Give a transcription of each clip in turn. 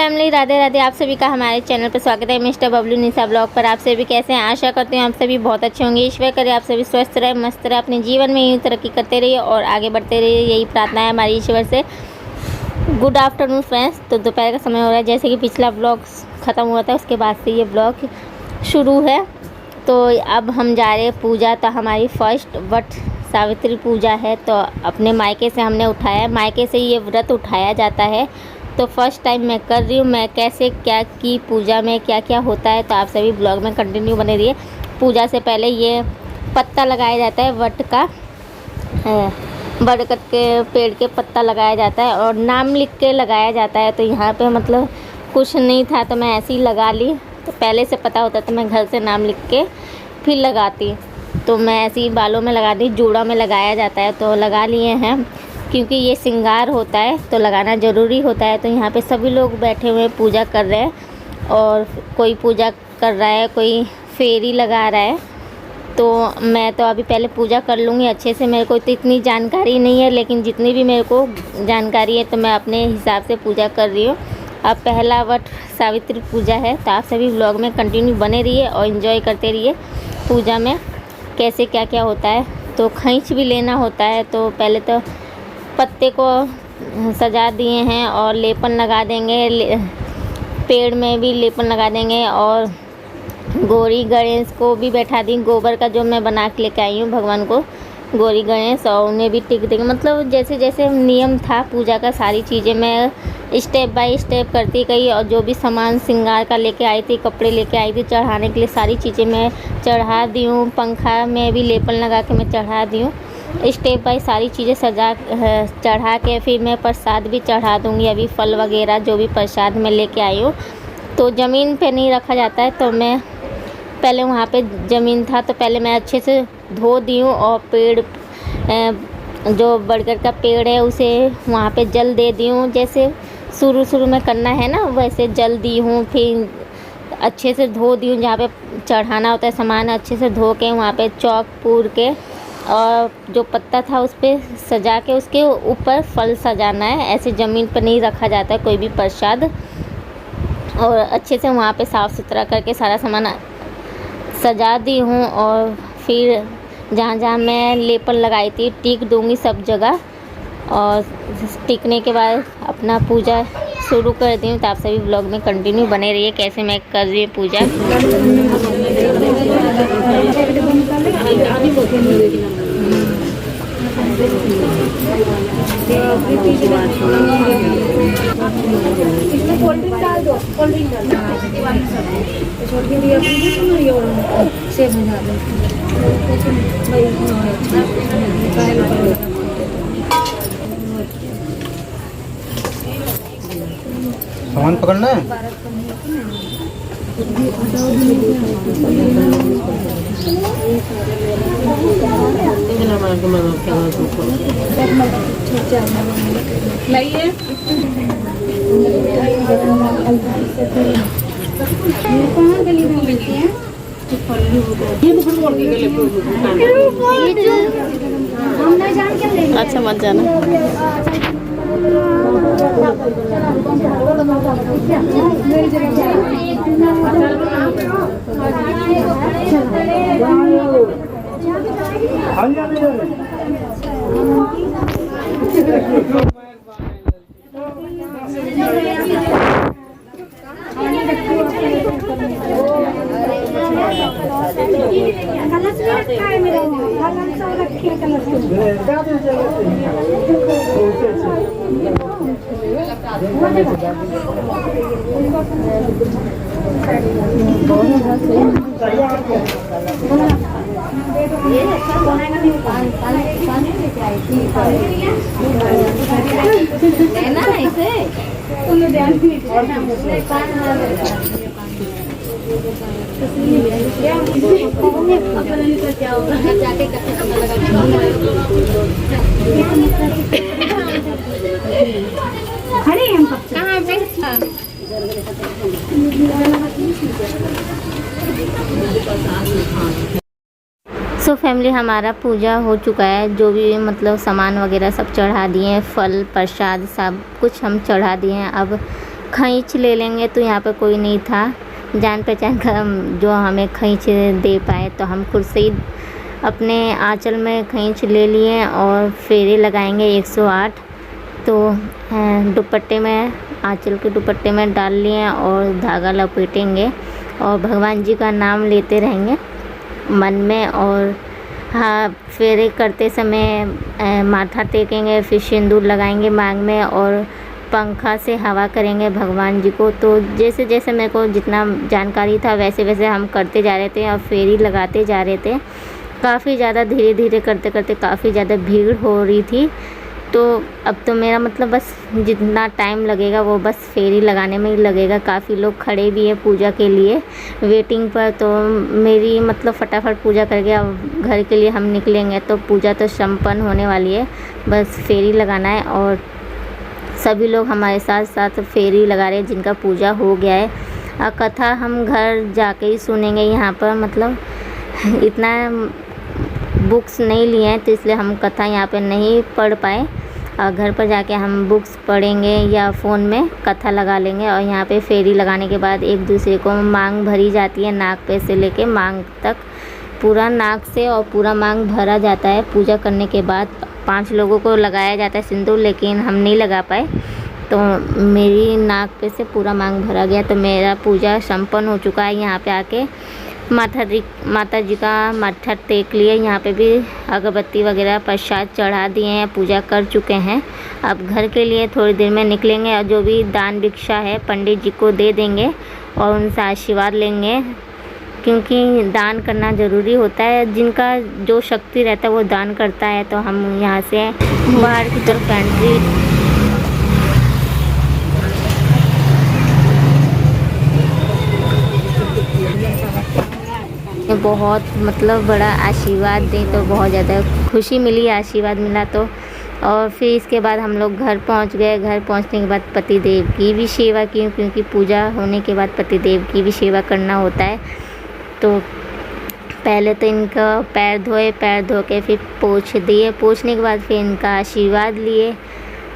Family, Radhe Radhe. आप सभी का हमारे चैनल पर स्वागत है। मिस्टर बबलू निशा ब्लॉग पर आप सभी कैसे हैं? आशा करते हैं आप सभी बहुत अच्छे होंगे। ईश्वर करे आप सभी स्वस्थ रहे, मस्त रहे, अपने जीवन में यूँ तरक्की करते रहिए और आगे बढ़ते रहिए, यही प्रार्थना है हमारी ईश्वर से। Good afternoon friends. तो दोपहर का समय हो रहा है, जैसे कि पिछला ब्लॉग ख़त्म हुआ था उसके बाद से ये ब्लॉग शुरू है। तो अब हम जा रहे हैं पूजा। तो हमारी फर्स्ट वट सावित्री पूजा है, तो अपने मायके से हमने उठाया। मायके से ये व्रत उठाया जाता है, तो फर्स्ट टाइम मैं कर रही हूँ। मैं कैसे क्या की पूजा में क्या क्या होता है, तो आप सभी ब्लॉग में कंटिन्यू बने रहिए। पूजा से पहले ये पत्ता लगाया जाता है, वट का बरगद के पेड़ के पत्ता लगाया जाता है और नाम लिख के लगाया जाता है। तो यहाँ पे मतलब कुछ नहीं था तो मैं ऐसे ही लगा ली। तो पहले से पता होता तो मैं घर से नाम लिख के फिर लगाती। तो मैं ऐसे ही बालों में लगा दी, जूड़ा में लगाया जाता है तो लगा लिए हैं, क्योंकि ये श्रृंगार होता है तो लगाना ज़रूरी होता है। तो यहाँ पे सभी लोग बैठे हुए पूजा कर रहे हैं, और कोई पूजा कर रहा है, कोई फेरी लगा रहा है। तो मैं तो अभी पहले पूजा कर लूँगी अच्छे से। मेरे को तो इतनी जानकारी नहीं है, लेकिन जितनी भी मेरे को जानकारी है तो मैं अपने हिसाब से पूजा कर रही हूँ। अब पहला वट सावित्री पूजा है, तो आप सभी व्लॉग में कंटिन्यू बने रहिए और इन्जॉय करते रहिए पूजा में कैसे क्या क्या होता है। तो खींच भी लेना होता है, तो पहले तो पत्ते को सजा दिए हैं और लेपन लगा देंगे, पेड़ में भी लेपन लगा देंगे, और गौरी गणेश को भी बैठा दी। गोबर का जो मैं बना के लेके आई हूँ भगवान को, गौरी गणेश, और उन्हें भी टिक देंगे। मतलब जैसे जैसे नियम था पूजा का, सारी चीज़ें मैं स्टेप बाय स्टेप करती गई। और जो भी सामान श्रृंगार का लेके आई थी, कपड़े लेके आई थी चढ़ाने के लिए, सारी चीज़ें मैं चढ़ा दी हूँ। पंखा में भी लेपन लगा के मैं चढ़ा दी हूँ। स्टेप बाय सारी चीज़ें सजा चढ़ा के फिर मैं प्रसाद भी चढ़ा दूँगी। अभी फल वगैरह जो भी प्रसाद मैं लेके आई हूँ, तो ज़मीन पे नहीं रखा जाता है। तो मैं पहले वहाँ पे ज़मीन था तो पहले मैं अच्छे से धो दी हूँ, और पेड़ जो बरगद का पेड़ है उसे वहाँ पे जल दे दी हूँ। जैसे शुरू में करना है ना, वैसे जल दी हूँ। फिर अच्छे से धो दी हूँ, जहाँ पे चढ़ाना होता है सामान अच्छे से धो के वहाँ पे चौक पूर के, और जो पत्ता था उस पर सजा के उसके ऊपर फल सजाना है। ऐसे ज़मीन पर नहीं रखा जाता है कोई भी प्रसाद। और अच्छे से वहाँ पे साफ़ सुथरा करके सारा सामान सजा दी हूँ, और फिर जहाँ जहाँ मैं लेपन लगाई थी टिक दूँगी सब जगह। और टिकने के बाद अपना पूजा शुरू कर दी हूँ। तो आप सभी ब्लॉग में कंटिन्यू बने रहिए कैसे मैं कर रही हूँ पूजा। सामान पकड़ना है। कहाँ गली में मिलती हैं? हम नहीं जान के ले। अच्छा मत जाना। कलश में रखा है मेरा, कलश सब रखे हैं कलश लेना है इसे। क्या होगा जाके खड़े हम कहाँ पे? सो फैमिली, हमारा पूजा हो चुका है। जो भी मतलब सामान वगैरह सब चढ़ा दिए हैं, फल प्रसाद सब कुछ हम चढ़ा दिए हैं। अब खींच ले लेंगे, तो यहाँ पे कोई नहीं था जान पहचान का जो हमें खींच दे पाए, तो हम खुद से ही अपने आंचल में खींच ले लिए और फेरे लगाएंगे 108। तो दुपट्टे में, आंचल के दुपट्टे में डाल लिए और धागा लपेटेंगे और भगवान जी का नाम लेते रहेंगे मन में। और हाँ, फेरे करते समय माथा टेकेंगे, फिर सिंदूर लगाएंगे मांग में और पंखा से हवा करेंगे भगवान जी को। तो जैसे जैसे मेरे को जितना जानकारी था वैसे वैसे हम करते जा रहे थे और फेरी लगाते जा रहे थे। काफ़ी ज़्यादा धीरे धीरे करते करते काफ़ी ज़्यादा भीड़ हो रही थी। तो अब तो मेरा मतलब बस जितना टाइम लगेगा वो बस फेरी लगाने में ही लगेगा। काफ़ी लोग खड़े भी हैं पूजा के लिए वेटिंग पर। तो मेरी मतलब फटाफट पूजा करके अब घर के लिए हम निकलेंगे। तो पूजा तो संपन्न होने वाली है, बस फेरी लगाना है। और सभी लोग हमारे साथ साथ फेरी लगा रहे हैं जिनका पूजा हो गया है। कथा हम घर जाके ही सुनेंगे। यहाँ पर मतलब इतना बुक्स नहीं लिए हैं तो इसलिए हम कथा यहाँ पे नहीं पढ़ पाए। घर पर जाके हम बुक्स पढ़ेंगे या फ़ोन में कथा लगा लेंगे। और यहाँ पे फेरी लगाने के बाद एक दूसरे को मांग भरी जाती है, नाक पे से लेके मांग तक, पूरा नाक से और पूरा मांग भरा जाता है। पूजा करने के बाद 5 लोगों को लगाया जाता है सिंदूर, लेकिन हम नहीं लगा पाए। तो मेरी नाक पे से पूरा मांग भरा गया। तो मेरा पूजा संपन्न हो चुका है। यहाँ पे आके माता जी का माथा टेक लिए। यहाँ पे भी अगरबत्ती वगैरह प्रसाद चढ़ा दिए हैं, पूजा कर चुके हैं। अब घर के लिए थोड़ी देर में निकलेंगे और जो भी दान भिक्षा है पंडित जी को दे देंगे और उनसे आशीर्वाद लेंगे, क्योंकि दान करना ज़रूरी होता है। जिनका जो शक्ति रहता है वो दान करता है। तो हम यहाँ से बाहर की तरफ एंट्री बहुत मतलब बड़ा आशीर्वाद दें तो बहुत ज़्यादा खुशी मिली, आशीर्वाद मिला तो। और फिर इसके बाद हम लोग घर पहुंच गए। घर पहुंचने के बाद पतिदेव की भी सेवा की, क्योंकि पूजा होने के बाद पतिदेव की भी सेवा करना होता है। तो पहले तो इनका पैर धोए, पैर धो के फिर पोंछ दिए। पोंछने के बाद फिर इनका आशीर्वाद लिए।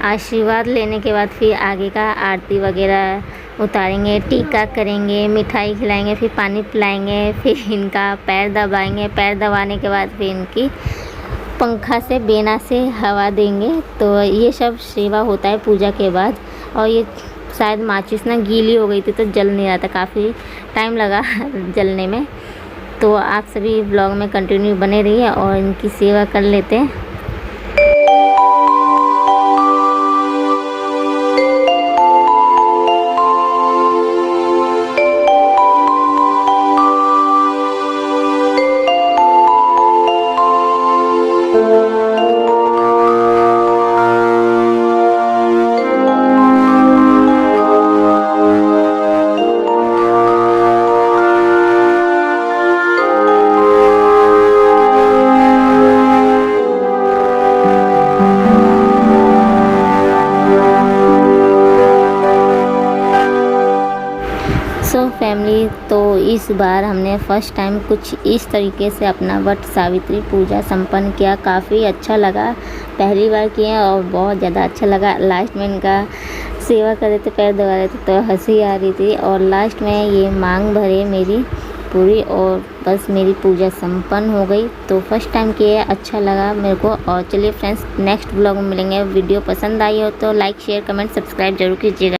आशीर्वाद लेने के बाद फिर आगे का आरती वगैरह उतारेंगे, टीका करेंगे, मिठाई खिलाएंगे, फिर पानी पिलाएंगे, फिर इनका पैर दबाएंगे। पैर दबाने के बाद फिर इनकी पंखा से बेना से हवा देंगे। तो ये सब सेवा होता है पूजा के बाद। और ये शायद माचिस ना गीली हो गई थी तो जल नहीं रहा था, काफ़ी टाइम लगा जलने में। तो आप सभी ब्लॉग में कंटिन्यू बने रहिए और इनकी सेवा कर लेते हैं। सो फैमिली, तो इस बार हमने फर्स्ट टाइम कुछ इस तरीके से अपना वट सावित्री पूजा संपन्न किया। काफ़ी अच्छा लगा, पहली बार किए और बहुत ज़्यादा अच्छा लगा। लास्ट में इनका सेवा कर रहे थे, पैर दबा रहे थे तो हंसी आ रही थी। और लास्ट में ये मांग भरे मेरी पूरी और बस मेरी पूजा संपन्न हो गई। तो फर्स्ट टाइम किए, अच्छा लगा मेरे को। और चलिए फ्रेंड्स, नेक्स्ट ब्लॉग में मिलेंगे। वीडियो पसंद आई हो तो लाइक शेयर कमेंट सब्सक्राइब जरूर कीजिएगा।